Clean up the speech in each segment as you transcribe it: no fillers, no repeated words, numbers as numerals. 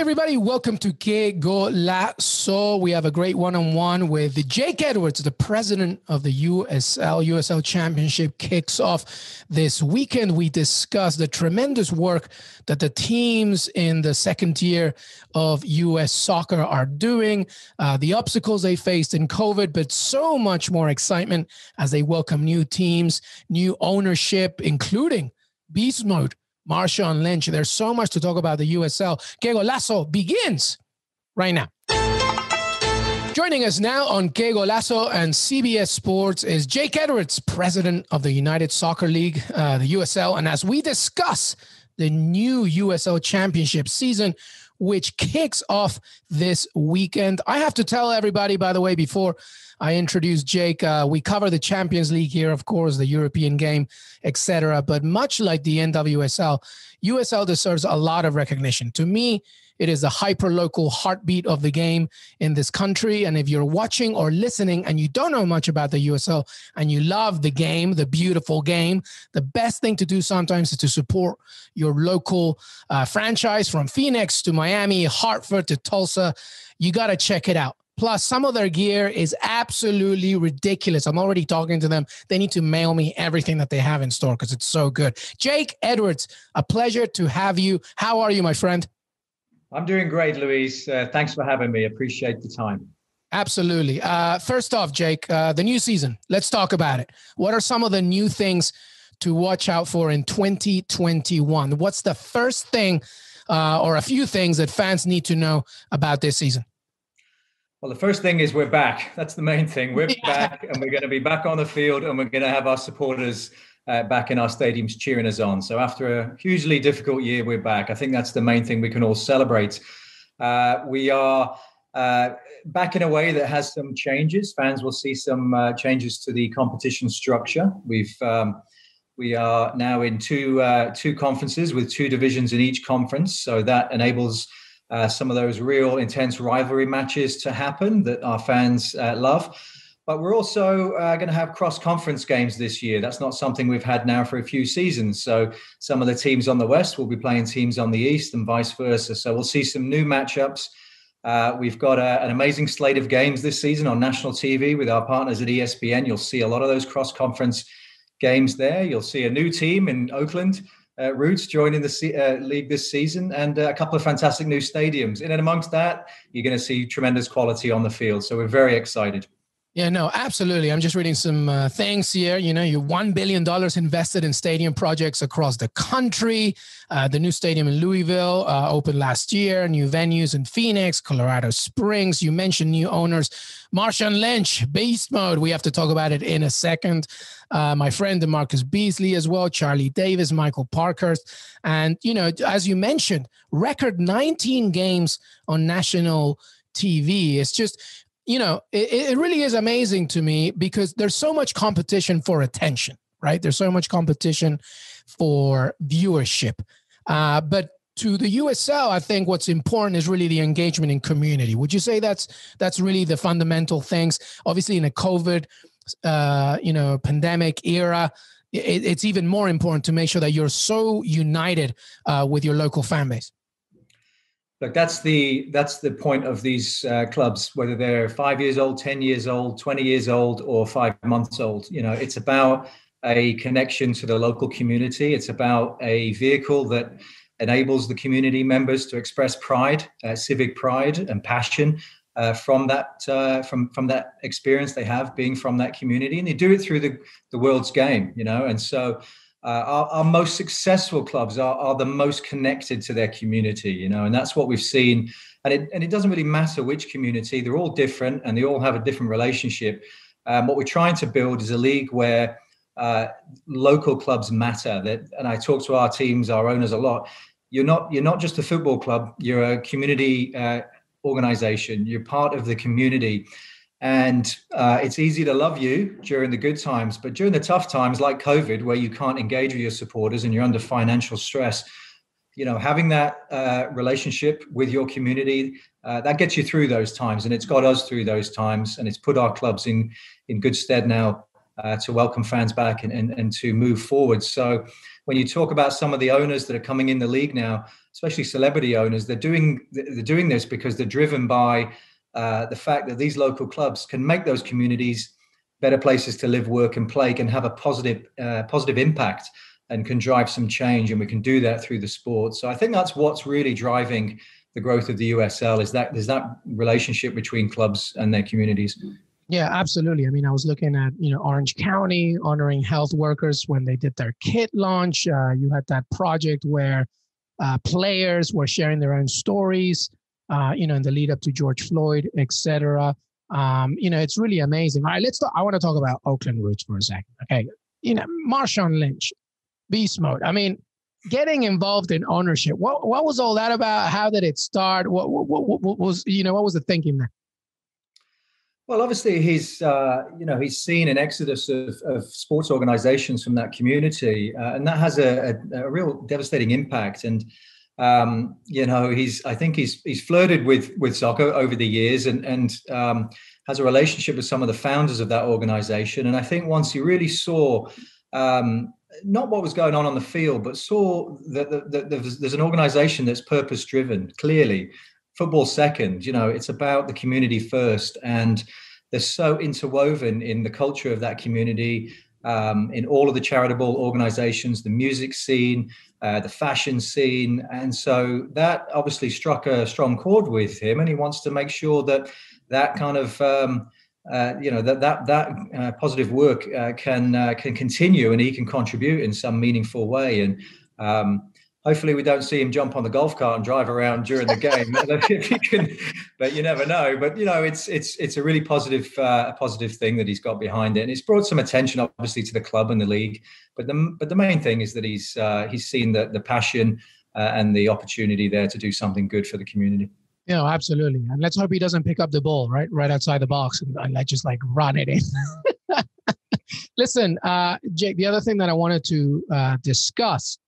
everybody, welcome to Qué Golazo. We have a great one-on-one with Jake Edwards, the president of the USL Championship. Kicks off this weekend. We discuss the tremendous work that the teams in the second tier of U.S. soccer are doing, the obstacles they faced in COVID, but so much more excitement as they welcome new teams, new ownership, including Beast Mode, Marshawn, Lynch. There's so much to talk about the USL. Qué Golazo begins right now. Joining us now on Qué Golazo and CBS Sports is Jake Edwards, president of the United Soccer League, the USL. And as we discuss the new USL Championship season, which kicks off this weekend, I have to tell everybody, by the way, before I introduce Jake, we cover the Champions League here, of course, the European game, etc. But much like the NWSL, USL deserves a lot of recognition. To me, it is the hyper-local heartbeat of the game in this country. And if you're watching or listening and you don't know much about the USL and you love the game, the beautiful game, the best thing to do sometimes is to support your local franchise from Phoenix to Miami, Hartford to Tulsa. You got to check it out. Plus, some of their gear is absolutely ridiculous. I'm already talking to them. They need to mail me everything that they have in store because it's so good. Jake Edwards, a pleasure to have you. How are you, my friend? I'm doing great, Luis. Thanks for having me. Appreciate the time. Absolutely. First off, Jake, the new season. Let's talk about it. What are some of the new things to watch out for in 2021? What's the first thing or a few things that fans need to know about this season? Well, the first thing is we're back. That's the main thing. We're back, and we're going to be back on the field, and we're going to have our supporters back in our stadiums cheering us on. So after a hugely difficult year, we're back. I think that's the main thing we can all celebrate. We are back in a way that has some changes. Fans will see some changes to the competition structure. We are now in two conferences with two divisions in each conference. So that enables some of those real intense rivalry matches to happen that our fans love. But we're also going to have cross-conference games this year. That's not something we've had now for a few seasons. So some of the teams on the West will be playing teams on the East and vice versa. So we'll see some new matchups. We've got an amazing slate of games this season on national TV with our partners at ESPN. You'll see a lot of those cross-conference games there. You'll see a new team in Oakland, Roots joining the league this season, and a couple of fantastic new stadiums. And amongst that, you're going to see tremendous quality on the field. So we're very excited. Yeah, no, absolutely. I'm just reading some things here. You know, you $1 billion invested in stadium projects across the country. The new stadium in Louisville opened last year, new venues in Phoenix, Colorado Springs. You mentioned new owners, Marshawn, Lynch, Beast Mode. We have to talk about it in a second. My friend DeMarcus Beasley as well, Charlie Davis, Michael Parkhurst. And, you know, as you mentioned, record 19 games on national TV. It's just, you know, it really is amazing to me because there's so much competition for attention, right? There's so much competition for viewership. But to the USL, I think what's important is really the engagement in community. Would you say that's really the fundamental things? Obviously, in a COVID, pandemic era, it's even more important to make sure that you're so united with your local fan base. Look, that's the point of these clubs, whether they're 5 years old, 10 years old, 20 years old, or 5 months old. You know, it's about a connection to the local community. It's about a vehicle that enables the community members to express pride, civic pride and passion from that experience they have being from that community. And they do it through the world's game, you know. And so our most successful clubs are the most connected to their community, you know, and that's what we've seen. And it doesn't really matter which community, they're all different and they all have a different relationship. What we're trying to build is a league where local clubs matter. And I talk to our teams, our owners a lot. You're not just a football club, you're a community organization. You're part of the community. And it's easy to love you during the good times, but during the tough times like COVID, where you can't engage with your supporters and you're under financial stress, you know, having that relationship with your community, that gets you through those times. And it's got us through those times, and it's put our clubs in good stead now to welcome fans back and to move forward. So when you talk about some of the owners that are coming in the league now, especially celebrity owners, they're doing this because they're driven by the fact that these local clubs can make those communities better places to live, work, and play, can have a positive impact and can drive some change. And we can do that through the sport. So I think that's what's really driving the growth of the USL, is that there's that relationship between clubs and their communities. Yeah, absolutely. I mean, I was looking at, Orange County honoring health workers when they did their kit launch. You had that project where players were sharing their own stories, in the lead up to George Floyd, et cetera. It's really amazing. All right, I want to talk about Oakland roots for a second. Okay. Marshawn Lynch, beast mode. I mean, getting involved in ownership. What was all that about? How did it start? What was the thinking there? Well, obviously he's seen an exodus of sports organizations from that community, and that has a real devastating impact. And he's flirted with soccer over the years, and has a relationship with some of the founders of that organization. And I think once he really saw not what was going on the field, but saw that there's an organization that's purpose driven, clearly. Football second, it's about the community first, and they're so interwoven in the culture of that community, in all of the charitable organizations, the music scene, the fashion scene. And so that obviously struck a strong chord with him, and he wants to make sure that kind of positive work can continue, and he can contribute in some meaningful way. And hopefully we don't see him jump on the golf cart and drive around during the game. But you never know. But it's a really positive thing that he's got behind it, and it's brought some attention, obviously, to the club and the league. But the main thing is that he's seen the passion and the opportunity there to do something good for the community. Absolutely. And let's hope he doesn't pick up the ball right outside the box and just run it in. Listen, Jake, the other thing that I wanted to discuss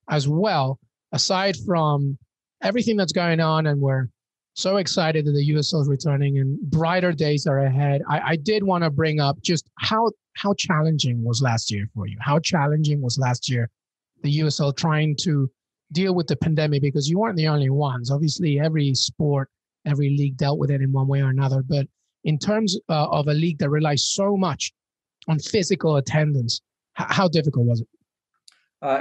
as well, aside from everything that's going on, and we're so excited that the USL is returning and brighter days are ahead, I did want to bring up just how challenging was last year for you? How challenging was last year, the USL trying to deal with the pandemic? Because you weren't the only ones. Obviously, every sport, every league dealt with it in one way or another. But in terms of a league that relies so much on physical attendance, how difficult was it?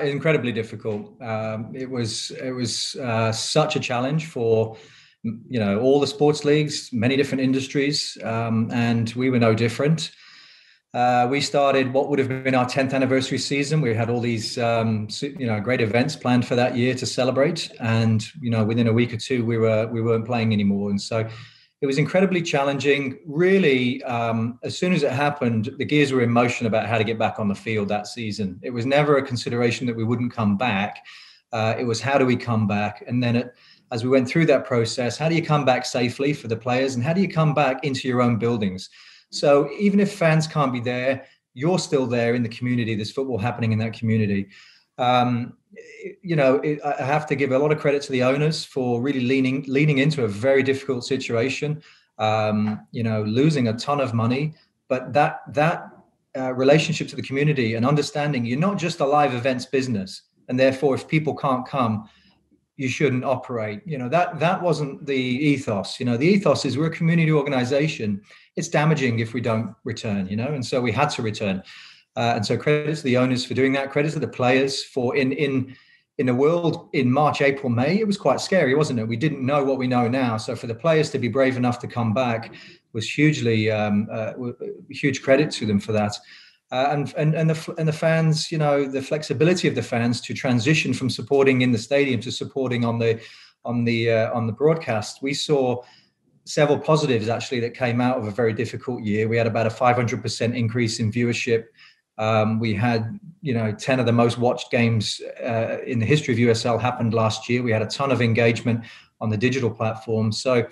Incredibly difficult. It was such a challenge for all the sports leagues, many different industries, and we were no different. We started what would have been our 10th anniversary season. We had all these great events planned for that year to celebrate, and within a week or two we weren't playing anymore. And so it was incredibly challenging. Really, as soon as it happened, the gears were in motion about how to get back on the field that season. It was never a consideration that we wouldn't come back. It was, how do we come back? And then as we went through that process, how do you come back safely for the players? And how do you come back into your own buildings? So even if fans can't be there, you're still there in the community. There's football happening in that community. I have to give a lot of credit to the owners for really leaning into a very difficult situation, losing a ton of money, but that relationship to the community and understanding you're not just a live events business, and therefore if people can't come, you shouldn't operate. That wasn't the ethos. The ethos is we're a community organization. It's damaging if we don't return, and so we had to return. And so credit to the owners for doing that. Credit to the players for in the world in March, April, May, it was quite scary, wasn't it? We didn't know what we know now. So for the players to be brave enough to come back was hugely huge credit to them for that. And the fans, the flexibility of the fans to transition from supporting in the stadium to supporting on the broadcast. We saw several positives actually that came out of a very difficult year. We had about a 500% increase in viewership. We had 10 of the most watched games in the history of USL happened last year. We had a ton of engagement on the digital platform. So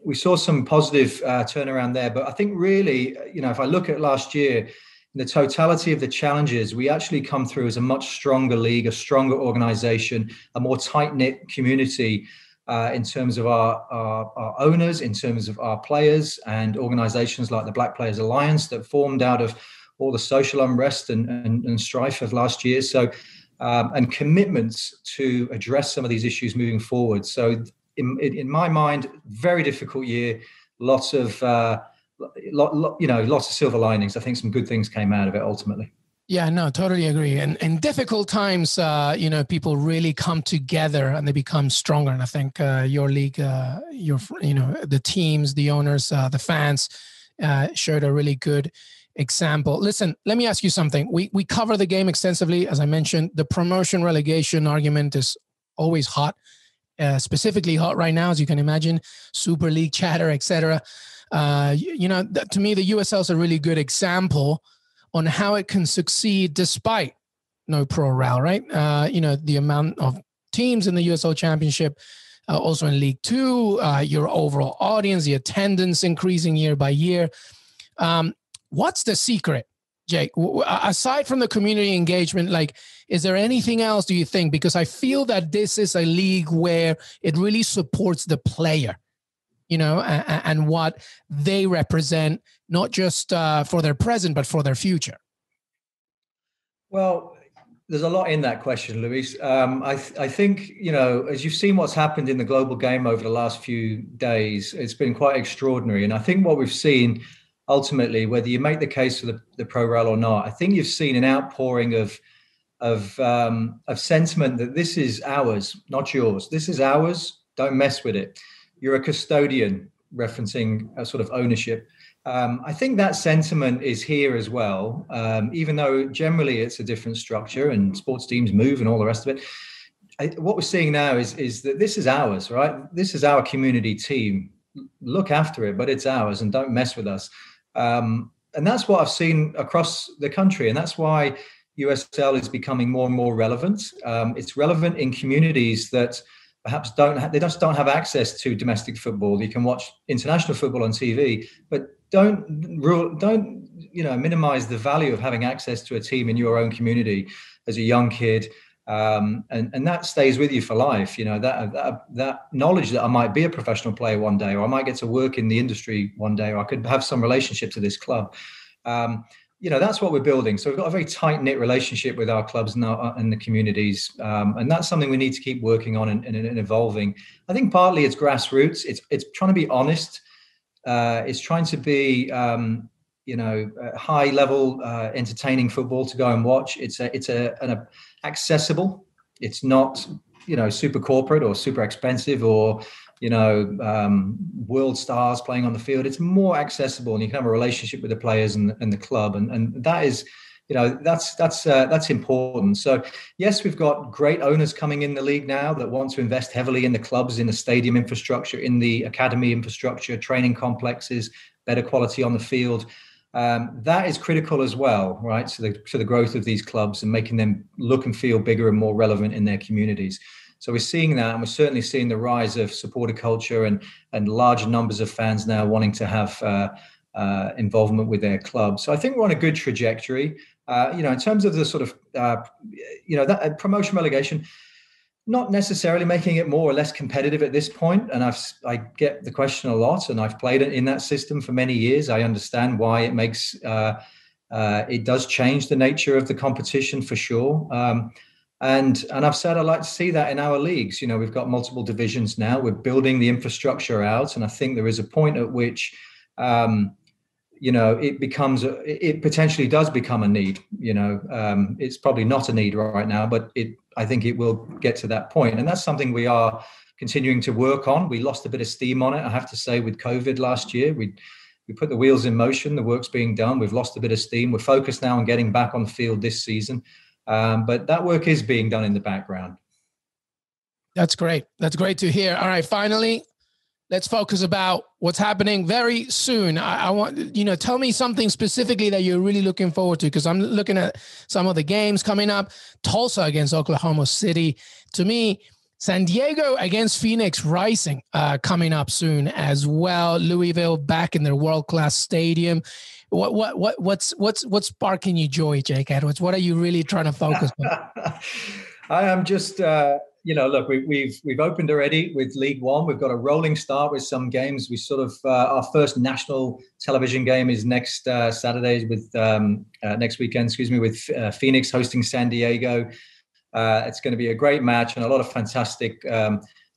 we saw some positive turnaround there. But I think really, if I look at last year, the totality of the challenges, we actually come through as a much stronger league, a stronger organization, a more tight-knit community in terms of our owners, in terms of our players and organizations like the Black Players Alliance that formed out of all the social unrest and strife of last year. So, and commitments to address some of these issues moving forward. So, in my mind, very difficult year. Lots of lots of silver linings. I think some good things came out of it ultimately. Yeah, no, totally agree. And in difficult times, people really come together and they become stronger. And I think your league, the teams, the owners, the fans showed a really good example. Listen, let me ask you something. We cover the game extensively. As I mentioned, the promotion relegation argument is always hot, specifically hot right now, as you can imagine, Super League chatter, etc. To me, the USL is a really good example on how it can succeed despite no pro rel, right? The amount of teams in the USL Championship, also in League Two, your overall audience, the attendance increasing year by year. What's the secret, Jake? Aside from the community engagement, is there anything else, do you think? Because I feel that this is a league where it really supports the player, and what they represent, not just for their present, but for their future. Well, there's a lot in that question, Luis. I think, as you've seen what's happened in the global game over the last few days, it's been quite extraordinary. And I think what we've seen ultimately, whether you make the case for the pro rel or not, I think you've seen an outpouring of sentiment that this is ours, not yours. This is ours. Don't mess with it. You're a custodian, referencing a sort of ownership. I think that sentiment is here as well, even though generally it's a different structure and sports teams move and all the rest of it. What we're seeing now is that this is ours, right? This is our community team. Look after it, but it's ours and don't mess with us. And that's what I've seen across the country. And that's why USL is becoming more and more relevant. It's relevant in communities that perhaps they just don't have access to domestic football. You can watch international football on TV, but don't minimize the value of having access to a team in your own community as a young kid. And that stays with you for life. That knowledge that I might be a professional player one day, or I might get to work in the industry one day, or I could have some relationship to this club. That's what we're building. So we've got a very tight-knit relationship with our clubs and the communities. And that's something we need to keep working on and evolving. I think partly it's grassroots. It's trying to be honest. It's trying to be, high-level, entertaining football to go and watch. It's an accessible. It's not, super corporate or super expensive or, world stars playing on the field. It's more accessible, and you can have a relationship with the players and the club, and that is, that's important. So yes, we've got great owners coming in the league now that want to invest heavily in the clubs, in the stadium infrastructure, in the academy infrastructure, training complexes, better quality on the field. That is critical as well, right? So the growth of these clubs and making them look and feel bigger and more relevant in their communities. So we're seeing that, and we're certainly seeing the rise of supporter culture and larger numbers of fans now wanting to have involvement with their club. So I think we're on a good trajectory. In terms of the sort of, that promotion relegation, not necessarily making it more or less competitive at this point. And I get the question a lot, and I've played in that system for many years. I understand why it makes, it does change the nature of the competition for sure. And I've said I'd like to see that in our leagues. We've got multiple divisions now. We're building the infrastructure out, and I think there is a point at which, it potentially does become a need. It's probably not a need right now, but I think it will get to that point, and that's something we are continuing to work on. We lost a bit of steam on it, I have to say, with COVID last year. We put the wheels in motion. The work's being done. We've lost a bit of steam. We're focused now on getting back on the field this season. But that work is being done in the background. That's great. That's great to hear. All right, finally, let's focus about what's happening very soon. I want, tell me something specifically that you're really looking forward to, because I'm looking at some of the games coming up. Tulsa against Oklahoma City. To me, San Diego against Phoenix Rising coming up soon as well. Louisville back in their world-class stadium. What's sparking you joy, Jake Edwards? What are you really trying to focus on? I am just look, we've opened already with League One. We've got a rolling start with some games. We sort of our first national television game is next Saturday with next weekend, with Phoenix hosting San Diego. It's going to be a great match, and a lot of fantastic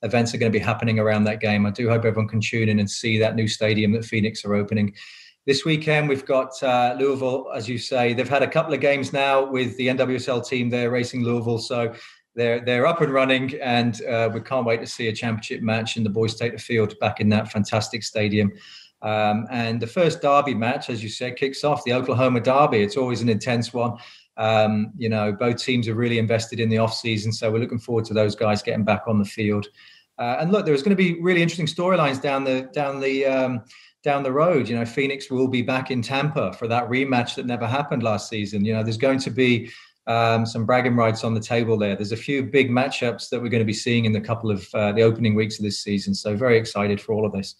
events are going to be happening around that game. I do hope everyone can tune in and see that new stadium that Phoenix are opening. This weekend, we've got Louisville, as you say. They've had a couple of games now with the NWSL team there racing Louisville. So they're up and running, and we can't wait to see a championship match and the boys take the field back in that fantastic stadium. And the first derby match, as you said, kicks off, the Oklahoma Derby. It's always an intense one. Both teams are really invested in the off-season, so we're looking forward to those guys getting back on the field. And look, there's going to be really interesting storylines down the road. Phoenix will be back in Tampa for that rematch that never happened last season. There's going to be some bragging rights on the table there. There's a few big matchups that we're going to be seeing in the couple of the opening weeks of this season. So very excited for all of this.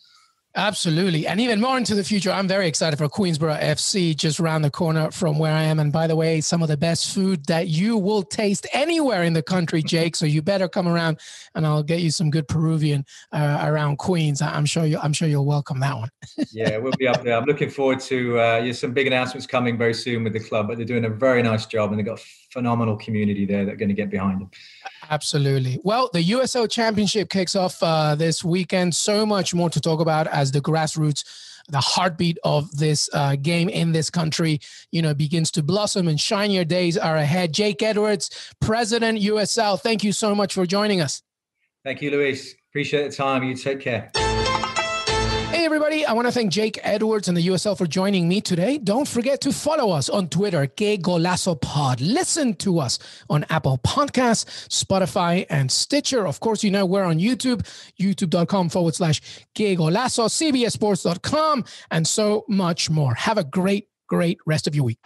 Absolutely. And even more into the future, I'm very excited for Queensborough FC just around the corner from where I am. And by the way, some of the best food that you will taste anywhere in the country, Jake. So you better come around and I'll get you some good Peruvian around Queens. I'm sure you'll welcome that one. Yeah, we'll be up there. I'm looking forward to some big announcements coming very soon with the club, but they're doing a very nice job and they've got a phenomenal community there that are going to get behind them. Absolutely. Well, the USL Championship kicks off this weekend. So much more to talk about as the grassroots, the heartbeat of this game in this country, begins to blossom and shinier days are ahead. Jake Edwards, President USL, thank you so much for joining us. Thank you, Luis. Appreciate the time. You take care. Hey, everybody. I want to thank Jake Edwards and the USL for joining me today. Don't forget to follow us on Twitter, Qué Golazo Pod. Listen to us on Apple Podcasts, Spotify, and Stitcher. Of course, we're on YouTube, youtube.com/Qué Golazo, CBSSports.com, and so much more. Have a great rest of your week.